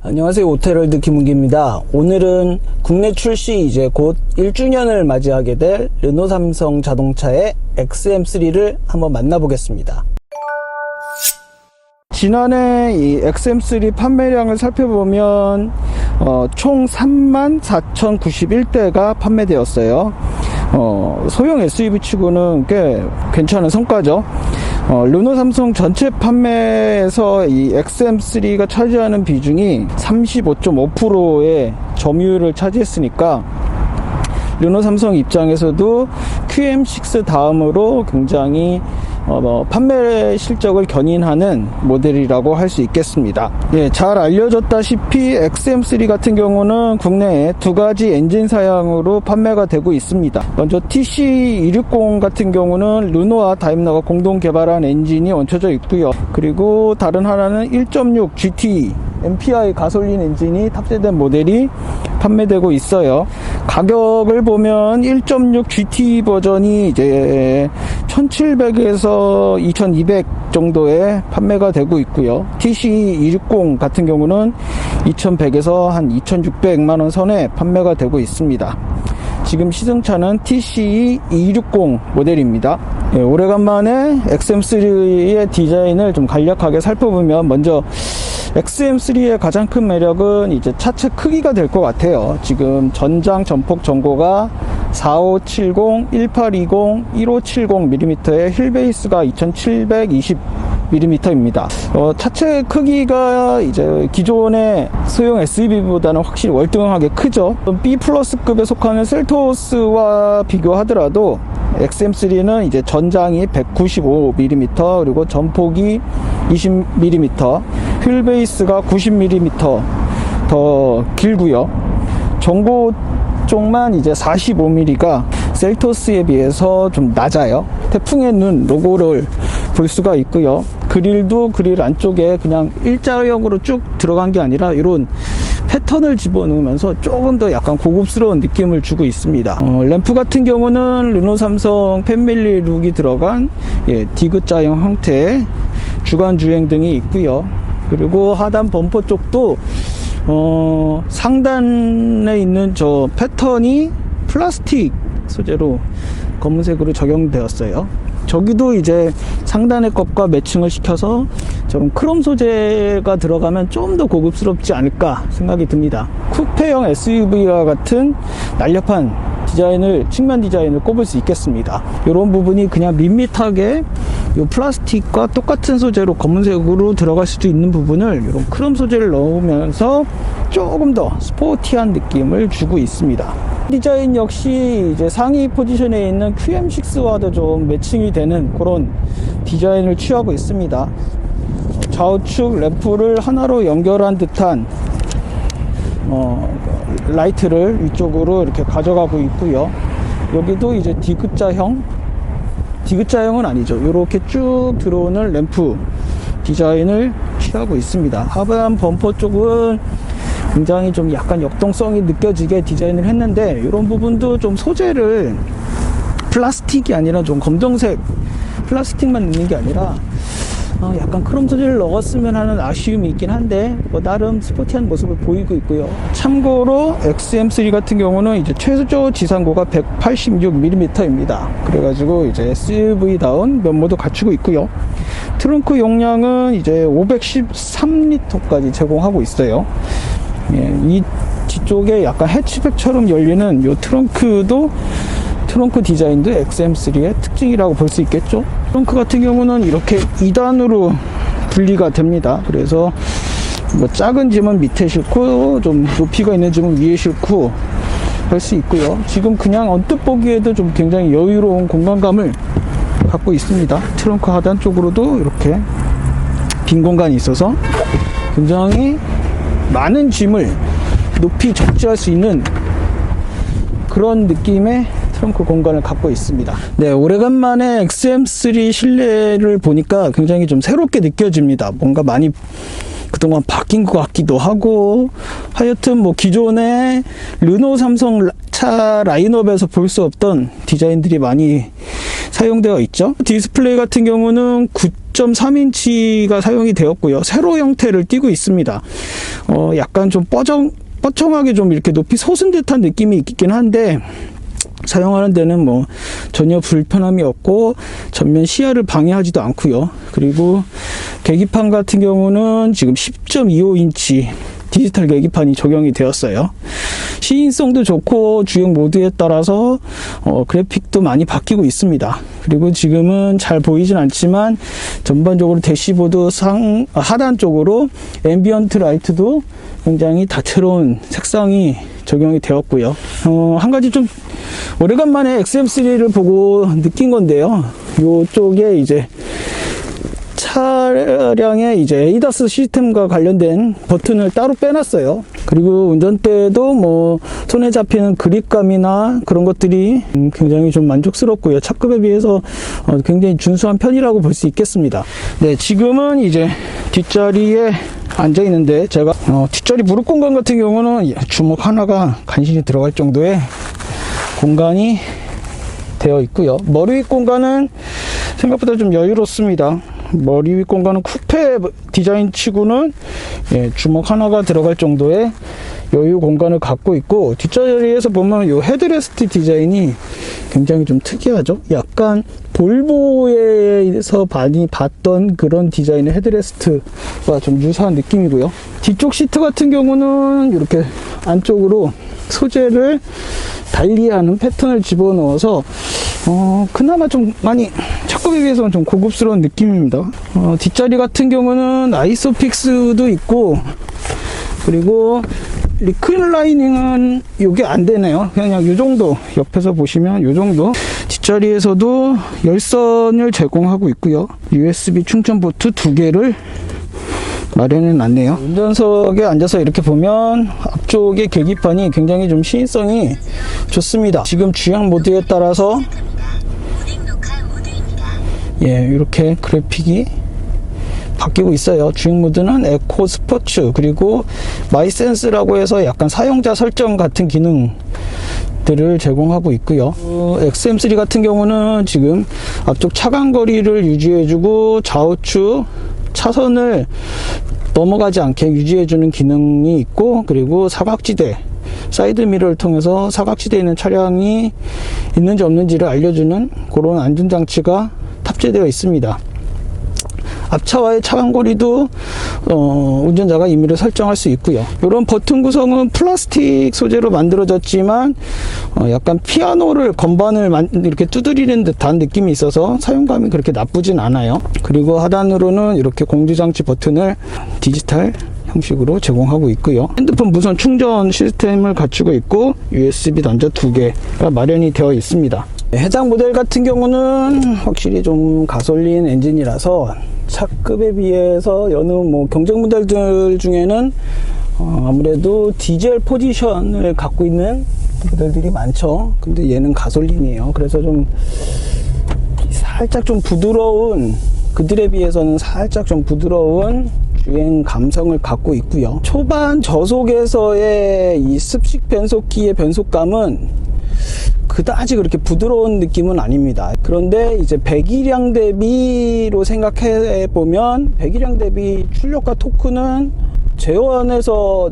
안녕하세요. 오토헤럴드 김은기입니다. 오늘은 국내 출시 이제 곧 1주년을 맞이하게 될 르노 삼성 자동차의 XM3를 한번 만나보겠습니다. 지난해 이 XM3 판매량을 살펴보면 총 34,091대가 판매되었어요. 소형 SUV 치고는 꽤 괜찮은 성과죠. 르노 삼성 전체 판매에서 이 XM3가 차지하는 비중이 35.5%의 점유율을 차지했으니까 르노 삼성 입장에서도 QM6 다음으로 굉장히 판매 실적을 견인하는 모델이라고 할 수 있겠습니다. 예, 잘 알려졌다시피 XM3 같은 경우는 국내에 두 가지 엔진 사양으로 판매가 되고 있습니다. 먼저 TC260 같은 경우는 르노와 다임러가 공동 개발한 엔진이 얹혀져 있고요. 그리고 다른 하나는 1.6 GT MPI 가솔린 엔진이 탑재된 모델이 판매되고 있어요. 가격을 보면 1.6 GT 버전이 이제 1700에서 2200 정도에 판매가 되고 있고요. TC260 같은 경우는 2100에서 한 2600만원 선에 판매가 되고 있습니다. 지금 시승차는 TC260 모델입니다. 예, 오래간만에 XM3의 디자인을 좀 간략하게 살펴보면, 먼저 XM3의 가장 큰 매력은 이제 차체 크기가 될 것 같아요. 지금 전장 전폭 전고가 4570, 1820, 1570mm의 휠베이스가 2720mm입니다. 차체 크기가 이제 기존의 소형 SUV보다는 확실히 월등하게 크죠. B+급에 속하는 셀토스와 비교하더라도 XM3는 이제 전장이 195mm, 그리고 전폭이 20mm, 휠베이스가 90mm 더 길고요. 전고 쪽만 이제 45mm가 셀토스에 비해서 좀 낮아요. 태풍의 눈 로고를 볼 수가 있고요. 그릴도 그릴 안쪽에 그냥 일자형으로 쭉 들어간 게 아니라 이런 패턴을 집어넣으면서 조금 더 약간 고급스러운 느낌을 주고 있습니다. 램프 같은 경우는 르노 삼성 패밀리 룩이 들어간 디귿자형 형태의 주간 주행등이 있고요. 그리고 하단 범퍼 쪽도 상단에 있는 저 패턴이 플라스틱 소재로 검은색으로 적용되었어요. 저기도 이제 상단의 것과 매칭을 시켜서 저런 크롬 소재가 들어가면 좀 더 고급스럽지 않을까 생각이 듭니다. 쿠페형 SUV와 같은 날렵한 디자인을, 측면 디자인을 꼽을 수 있겠습니다. 이런 부분이 그냥 밋밋하게 이 플라스틱과 똑같은 소재로 검은색으로 들어갈 수도 있는 부분을 이런 크롬 소재를 넣으면서 조금 더 스포티한 느낌을 주고 있습니다. 디자인 역시 이제 상위 포지션에 있는 QM6와도 좀 매칭이 되는 그런 디자인을 취하고 있습니다. 좌우측 램프를 하나로 연결한 듯한 라이트를 위쪽으로 이렇게 가져가고 있고요. 여기도 이제 디귿자형은 아니죠. 이렇게 쭉 들어오는 램프 디자인을 취하고 있습니다. 하단 범퍼 쪽은 굉장히 좀 약간 역동성이 느껴지게 디자인을 했는데, 이런 부분도 좀 소재를 플라스틱이 아니라 좀 검정색 플라스틱만 넣는 게 아니라 약간 크롬 소재를 넣었으면 하는 아쉬움이 있긴 한데, 나름 스포티한 모습을 보이고 있고요. 참고로 XM3 같은 경우는 이제 최저 지상고가 186mm입니다. 그래가지고 이제 SUV다운 면모도 갖추고 있고요. 트렁크 용량은 이제 513L까지 제공하고 있어요. 예, 이 뒤쪽에 약간 해치백처럼 열리는 이 트렁크 디자인도 XM3의 특징이라고 볼 수 있겠죠. 트렁크 같은 경우는 이렇게 2단으로 분리가 됩니다. 그래서 뭐 작은 짐은 밑에 싣고 좀 높이가 있는 짐은 위에 싣고 할 수 있고요. 지금 그냥 언뜻 보기에도 좀 굉장히 여유로운 공간감을 갖고 있습니다. 트렁크 하단 쪽으로도 이렇게 빈 공간이 있어서 굉장히 많은 짐을 높이 적재할 수 있는 그런 느낌의 트렁크 공간을 갖고 있습니다. 네, 오래간만에 XM3 실내를 보니까 굉장히 좀 새롭게 느껴집니다. 뭔가 많이 그동안 바뀐 것 같기도 하고, 하여튼 뭐 기존의 르노 삼성 차 라인업에서 볼 수 없던 디자인들이 많이 사용되어 있죠. 디스플레이 같은 경우는 10.3인치가 사용이 되었고요. 세로 형태를 띠고 있습니다. 약간 좀 뻐청하게 좀 이렇게 높이 솟은 듯한 느낌이 있긴 한데, 사용하는 데는 뭐 전혀 불편함이 없고 전면 시야를 방해하지도 않고요. 그리고 계기판 같은 경우는 지금 10.25인치 디지털 계기판이 적용이 되었어요. 시인성도 좋고 주행 모드에 따라서 그래픽도 많이 바뀌고 있습니다. 그리고 지금은 잘 보이진 않지만 전반적으로 대시보드 하단 쪽으로 앰비언트 라이트도 굉장히 다채로운 색상이 적용이 되었고요. 한 가지 좀 오래간만에 XM3를 보고 느낀 건데요. 이쪽에 이제 차량의 이제 에이다스 시스템과 관련된 버튼을 따로 빼놨어요. 그리고 운전대도 뭐 손에 잡히는 그립감이나 그런 것들이 굉장히 좀 만족스럽고요. 차급에 비해서 굉장히 준수한 편이라고 볼 수 있겠습니다. 네, 지금은 이제 뒷자리에 앉아 있는데, 제가 뒷자리 무릎 공간 같은 경우는 주먹 하나가 간신히 들어갈 정도의 공간이 되어 있고요. 머리 윗 공간은 생각보다 좀 여유롭습니다. 머리 윗 공간은 쿠페 디자인 치고는 주먹 하나가 들어갈 정도의 여유 공간을 갖고 있고, 뒷자리에서 보면 이 헤드레스트 디자인이 굉장히 좀 특이하죠. 약간 볼보에서 많이 봤던 그런 디자인의 헤드레스트와 좀 유사한 느낌이고요. 뒤쪽 시트 같은 경우는 이렇게 안쪽으로 소재를 달리하는 패턴을 집어넣어서 그나마 좀 많이 차급에 비해서는 좀 고급스러운 느낌입니다. 뒷자리 같은 경우는 아이소픽스도 있고, 그리고 리클라이닝은 이게 안 되네요. 그냥 이 정도, 옆에서 보시면 이 정도. 뒷자리에서도 열선을 제공하고 있고요. USB 충전 포트 2개를 마련해 놨네요. 운전석에 앉아서 이렇게 보면 앞쪽의 계기판이 굉장히 좀 시인성이 좋습니다. 지금 주행 모드에 따라서 이렇게 그래픽이 바뀌고 있어요. 주행 모드는 에코 스포츠, 그리고 마이 센스라고 해서 약간 사용자 설정 같은 기능들을 제공하고 있고요. XM3 같은 경우는 지금 앞쪽 차간 거리를 유지해주고 좌우측 차선을 넘어가지 않게 유지해주는 기능이 있고, 그리고 사각지대, 사이드 미러를 통해서 사각지대에 있는 차량이 있는지 없는지를 알려주는 그런 안전장치가 탑재되어 있습니다. 앞차와의 차간거리도 운전자가 임의로 설정할 수 있고요. 이런 버튼 구성은 플라스틱 소재로 만들어졌지만 약간 피아노를 건반을 이렇게 두드리는 듯한 느낌이 있어서 사용감이 그렇게 나쁘진 않아요. 그리고 하단으로는 이렇게 공조장치 버튼을 디지털 형식으로 제공하고 있고요. 핸드폰 무선 충전 시스템을 갖추고 있고 USB 단자 2개가 마련이 되어 있습니다. 해당 모델 같은 경우는 확실히 좀 가솔린 엔진이라서 차급에 비해서 여느 뭐 경쟁 모델들 중에는 아무래도 디젤 포지션을 갖고 있는 모델들이 많죠. 근데 얘는 가솔린이에요. 그래서 좀 살짝 좀 부드러운, 그들에 비해서는 살짝 좀 부드러운 주행 감성을 갖고 있고요. 초반 저속에서의 이 습식 변속기의 변속감은 그다지 그렇게 부드러운 느낌은 아닙니다. 그런데 이제 배기량 대비로 생각해 보면 배기량 대비 출력과 토크는 제어안에서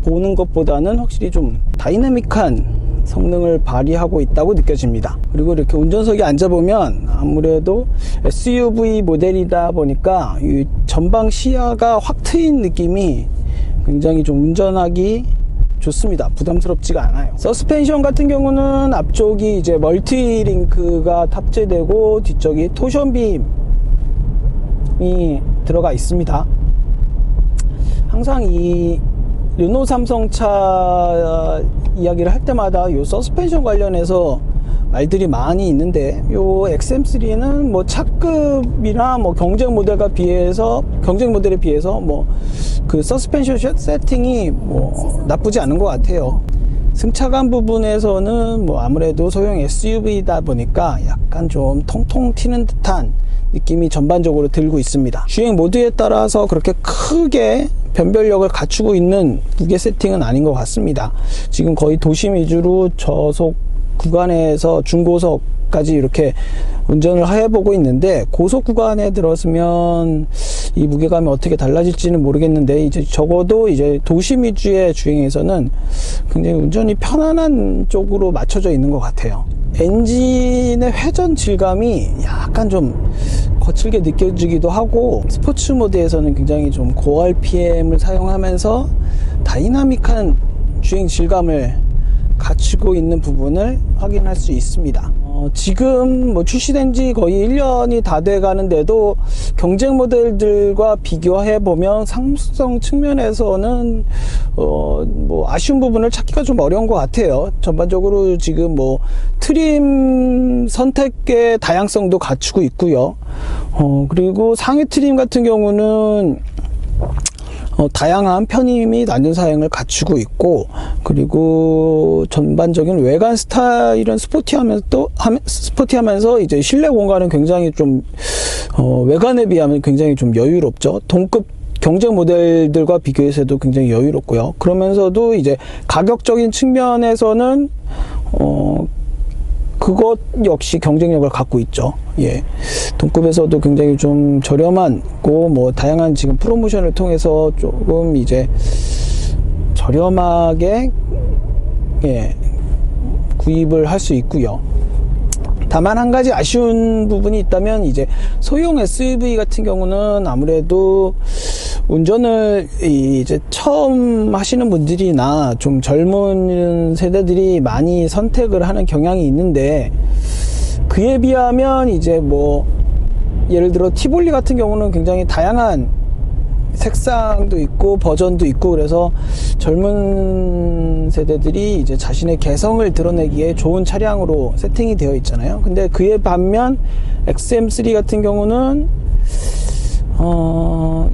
보는 것보다는 확실히 좀 다이내믹한 성능을 발휘하고 있다고 느껴집니다. 그리고 이렇게 운전석에 앉아보면 아무래도 SUV 모델이다 보니까 이 전방 시야가 확 트인 느낌이 굉장히 좀 운전하기 좋습니다. 부담스럽지가 않아요. 서스펜션 같은 경우는 앞쪽이 이제 멀티링크가 탑재되고 뒤쪽이 토션빔이 들어가 있습니다. 항상 이 르노 삼성차 이야기를 할 때마다 이 서스펜션 관련해서 말들이 많이 있는데, 요 XM3는 뭐 차급이나 뭐 경쟁 모델에 비해서 뭐 그 서스펜션 세팅이 뭐 나쁘지 않은 것 같아요. 승차감 부분에서는 뭐 아무래도 소형 SUV다 보니까 약간 좀 통통 튀는 듯한 느낌이 전반적으로 들고 있습니다. 주행 모드에 따라서 그렇게 크게 변별력을 갖추고 있는 무게 세팅은 아닌 것 같습니다. 지금 거의 도심 위주로 저속 구간에서 중고속까지 이렇게 운전을 해보고 있는데, 고속 구간에 들어서면 이 무게감이 어떻게 달라질지는 모르겠는데, 이제 적어도 이제 도심 위주의 주행에서는 굉장히 운전이 편안한 쪽으로 맞춰져 있는 것 같아요. 엔진의 회전 질감이 약간 좀 거칠게 느껴지기도 하고, 스포츠 모드에서는 굉장히 좀 고 RPM을 사용하면서 다이나믹한 주행 질감을 갖추고 있는 부분을 확인할 수 있습니다. 지금 뭐 출시된 지 거의 1년이 다 돼 가는데도 경쟁 모델들과 비교해 보면 상수성 측면에서는 뭐 아쉬운 부분을 찾기가 좀 어려운 것 같아요. 전반적으로 지금 뭐 트림 선택의 다양성도 갖추고 있고요. 그리고 상위 트림 같은 경우는 다양한 편의 및 안전 사양을 갖추고 있고, 그리고 전반적인 외관 스타일은 스포티하면서 이제 실내 공간은 굉장히 좀 외관에 비하면 굉장히 좀 여유롭죠. 동급 경쟁 모델들과 비교해서도 굉장히 여유롭고요. 그러면서도 이제 가격적인 측면에서는 그것 역시 경쟁력을 갖고 있죠. 예. 동급에서도 굉장히 좀 저렴하고, 뭐, 다양한 지금 프로모션을 통해서 조금 이제 저렴하게, 예, 구입을 할 수 있고요. 다만 한 가지 아쉬운 부분이 있다면, 이제 소형 SUV 같은 경우는 아무래도 운전을 이제 처음 하시는 분들이나 좀 젊은 세대들이 많이 선택을 하는 경향이 있는데, 그에 비하면 이제 뭐 예를 들어 티볼리 같은 경우는 굉장히 다양한 색상도 있고 버전도 있고, 그래서 젊은 세대들이 이제 자신의 개성을 드러내기에 좋은 차량으로 세팅이 되어 있잖아요. 근데 그에 반면 XM3 같은 경우는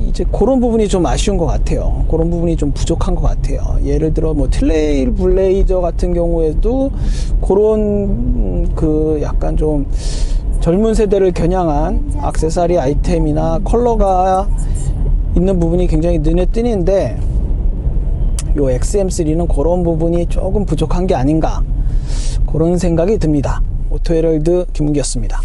이제 그런 부분이 좀 아쉬운 것 같아요. 그런 부분이 좀 부족한 것 같아요. 예를 들어 뭐 트레일 블레이저 같은 경우에도 그런 그 약간 좀 젊은 세대를 겨냥한 액세서리 아이템이나 컬러가 있는 부분이 굉장히 눈에 띄는데, 요 XM3는 그런 부분이 조금 부족한 게 아닌가, 그런 생각이 듭니다. 오토헤럴드 김은기였습니다.